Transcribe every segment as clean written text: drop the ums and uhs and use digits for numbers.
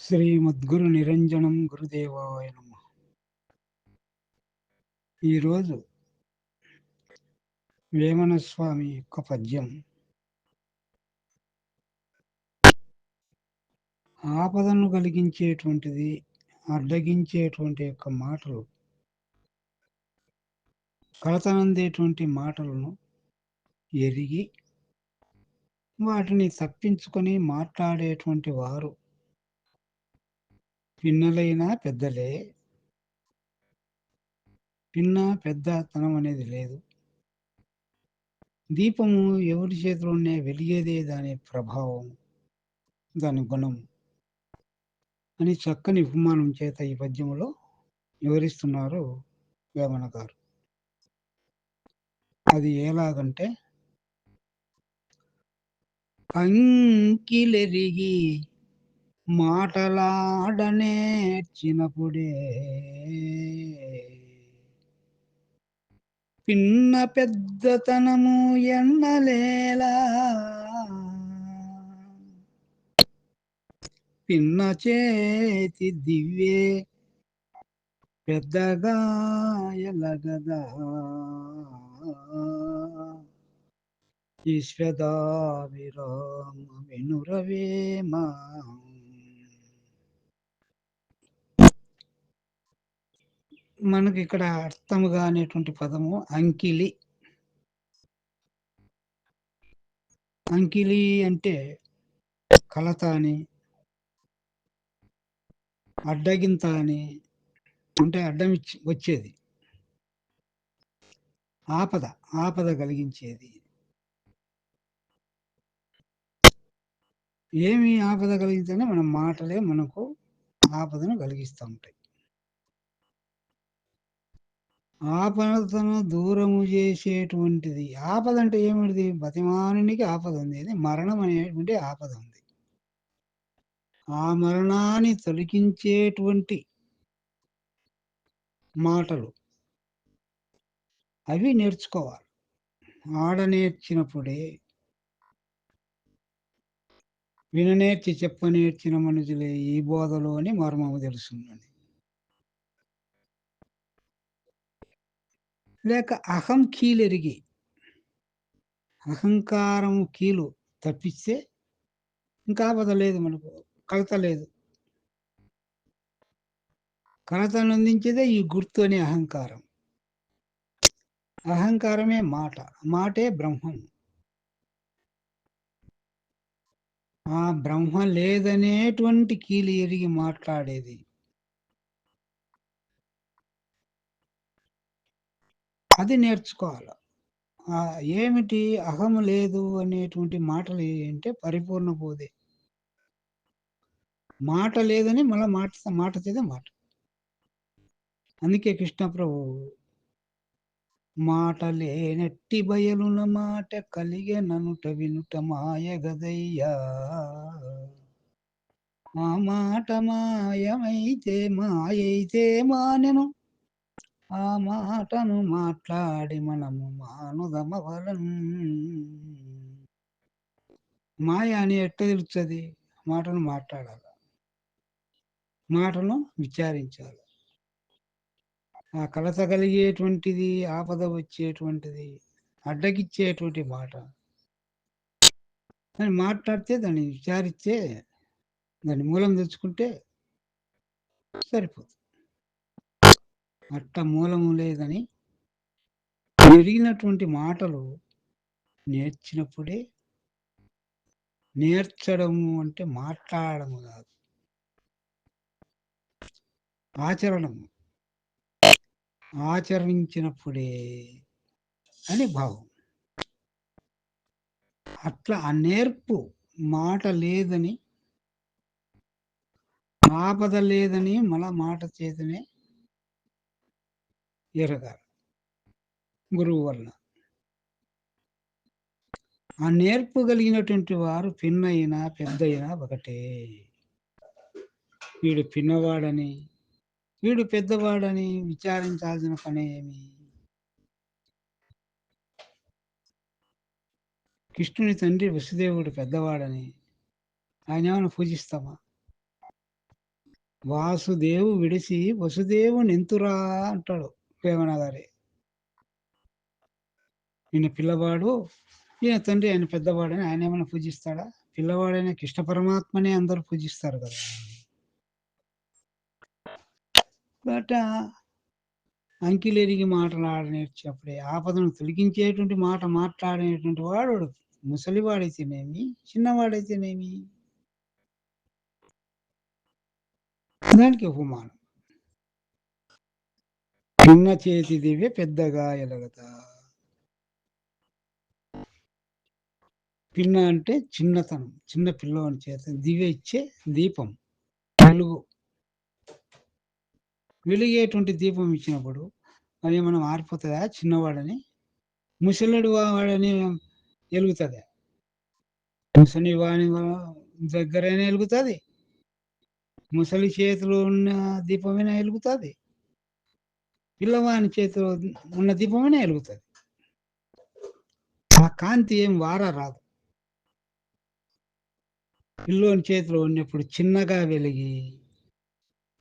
శ్రీమద్గురు నిరంజనం గురుదేవాయ నమ. ఈరోజు వేమన స్వామి యొక్క పద్యం ఆపదను కలిగించేటువంటిది, అడ్డగించేటువంటి యొక్క మాటలు, కలతనందేటువంటి మాటలను ఎరిగి వాటిని తప్పించుకొని మాట్లాడేటువంటి వారు పిన్నలైనా పెద్దలే. పిన్న పెద్దతనం అనేది లేదు. దీపము ఎవరి చేతిలోనే వెలిగేదే దాని ప్రభావం, దాని గుణం అని చక్కని ఉపమానం చేత ఈ పద్యంలో వివరిస్తున్నారు వేమన గారు. అది ఎలాగంటే, అంకిలెరిగి మాటలాడనేర్చినప్పుడే పిన్న పెద్దతనము ఎన్నలేలా, పిన్న చేతి దివ్యే పెద్దగా ఎలగదా, ఈశ్వదాభిరామ వినురవేమ. మనకి ఇక్కడ అర్థముగా అనేటువంటి పదము అంకిలి. అంకిలి అంటే కలత అని, అడ్డగింత అని, అంటే అడ్డం వచ్చేది, ఆపద ఆపద కలిగించేది. ఏమి ఆపద కలిగించని మన మాటలే మనకు ఆపదను కలిగిస్తూ ఉంటాయి. ఆపదను దూరము చేసేటువంటిది ఆపద అంటే ఏమిటిది? బతిమానునికి ఆపద ఉంది, అది మరణం అనేటువంటి ఆపద ఉంది. ఆ మరణాన్ని తొలగించేటువంటి మాటలు అవి నేర్చుకోవాలి. ఆడ నేర్చినప్పుడే విననేర్చి చెప్పనేర్చిన మనుషులే ఈ బోధలోని మర్మము తెలుసుందని. లేక అహం కీలెరిగి, అహంకారము కీలు తప్పిస్తే ఇంకా ఆపద లేదు, మనకు కలత లేదు. కలతను అందించేదే ఈ గుర్తు అనే అహంకారం. అహంకారమే మాట, మాటే బ్రహ్మం. ఆ బ్రహ్మ లేదనేటువంటి కీలు ఎరిగి మాట్లాడేది. అది నేర్చుకోవాలి. ఏమిటి అహం లేదు అనేటువంటి మాటలు అంటే పరిపూర్ణ బోధే. మాట లేదని మళ్ళీ మాట మాట చేదే మాట. అందుకే కృష్ణ ప్రభు మాట లేనట్టి బయలున మాట కలిగే ననుట వినుట మాయ గదయ్యా, ఆ మాట మాయమైతే మాయైతే మానెను, ఆ మాటను మాట్లాడి మనము మానుదమవలన్. మాయ అని ఎట్ట తెలుస్తుంది? మాటను మాట్లాడాలి, మాటను విచారించాలి. ఆ కలత కలిగేటువంటిది, ఆపద వచ్చేటువంటిది, అడ్డగిచ్చేటువంటి మాట దాన్ని మాట్లాడితే, దాన్ని విచారిస్తే, దాని మూలం తెచ్చుకుంటే సరిపోతుంది. అట్ట మూలము లేదని ఎరిగినటువంటి మాటలు నేర్చినప్పుడే, నేర్చడము అంటే మాట్లాడము కాదు, ఆచరణము. ఆచరించినప్పుడే అని భావం. అట్లా ఆ నేర్పు, మాట లేదని, ఆపద లేదని మన మాట చేతనే ఎరగాలి గురువు వలన. ఆ నేర్పు కలిగినటువంటి వారు పిన్నైనా పెద్దయినా ఒకటే. వీడు పిన్నవాడని, వీడు పెద్దవాడని విచారించాల్సిన పని ఏమి? కృష్ణుని తండ్రి వసుదేవుడు పెద్దవాడని ఆయన ఏమైనా పూజిస్తామా? వాసుదేవు విడిసి వసుదేవు నెంతురా అంటాడు వేమన గారి. ఈయన పిల్లవాడు, ఈయన తండ్రి, ఆయన పెద్దవాడని ఆయనేమన్నా పూజిస్తాడా? పిల్లవాడైన కృష్ణ పరమాత్మనే అందరూ పూజిస్తారు కదా! బట్ అంకిలెరిగి మాటలాడ నేర్చేప్పుడే ఆపదను తొలగించేటువంటి మాట మాట్లాడేటువంటి వాడు ముసలివాడైతేనేమి, చిన్నవాడైతేనేమి, దానికి ఉపమానం. చిన్న చేతి దివ్య పెద్దగా ఎలగతా. పిన్న అంటే చిన్నతనం, చిన్న పిల్లవాని చేత దివ్య ఇచ్చే దీపం, వెలుగు. వెలిగేటువంటి దీపం ఇచ్చినప్పుడు అది మనం ఆరిపోతుందా చిన్నవాడని? ముసలుడు వాడని ఎలుగుతుందా? ముసలి వాని దగ్గరైనా ఎలుగుతుంది, ముసలి చేతిలో ఉన్న దీపమైనా ఎలుగుతుంది, పిల్లవాని చేతిలో ఉన్న దీపమైనా ఎలుగుతుంది. ఆ కాంతి ఏం వారా రాదు. పిల్లోని చేతిలో ఉన్నప్పుడు చిన్నగా వెలిగి,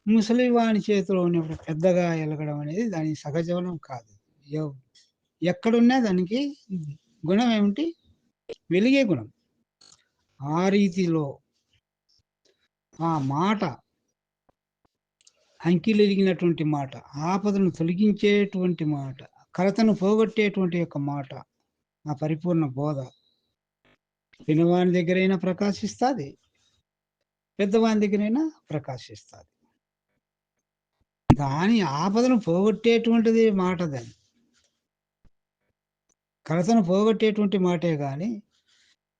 ముసలి వాని చేతిలో ఉన్నప్పుడు పెద్దగా ఎలగడం అనేది దాని సహజవనం కాదు. ఎవ్ ఎక్కడున్నా దానికి గుణం ఏమిటి? వెలిగే గుణం. ఆ రీతిలో ఆ మాట అంకిలెరిగినటువంటి మాట, ఆపదను తొలగించేటువంటి మాట, కలతను పోగొట్టేటువంటి యొక్క మాట, ఆ పరిపూర్ణ బోధ చిన్నవాని దగ్గరైనా ప్రకాశిస్తాది, పెద్దవాని దగ్గరైనా ప్రకాశిస్తాది. దాని ఆపదను పోగొట్టేటువంటిది మాట దాన్ని. కలతను పోగొట్టేటువంటి మాటే గాని,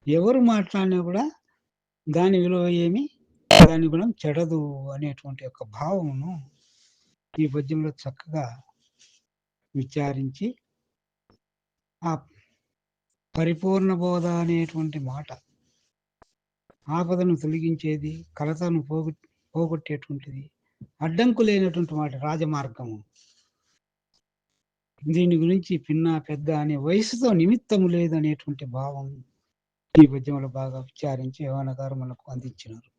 ఎవరు మాట్లాడినా కూడా దాని విలువ ఏమి, దాని గుణం చెడదు అనేటువంటి యొక్క భావమును ఈ పద్యంలో చక్కగా విచారించి, ఆ పరిపూర్ణ బోధ అనేటువంటి మాట ఆపదను తొలగించేది, కలతను పోగొట్టేటువంటిది, అడ్డంకు లేనటువంటి మాట రాజమార్గము. దీని గురించి పిన్న, పెద్ద అనే వయసుతో నిమిత్తము లేదనేటువంటి భావం ఈ పద్యంలో బాగా విచారించి యవన గారు మనకు అందించినారు.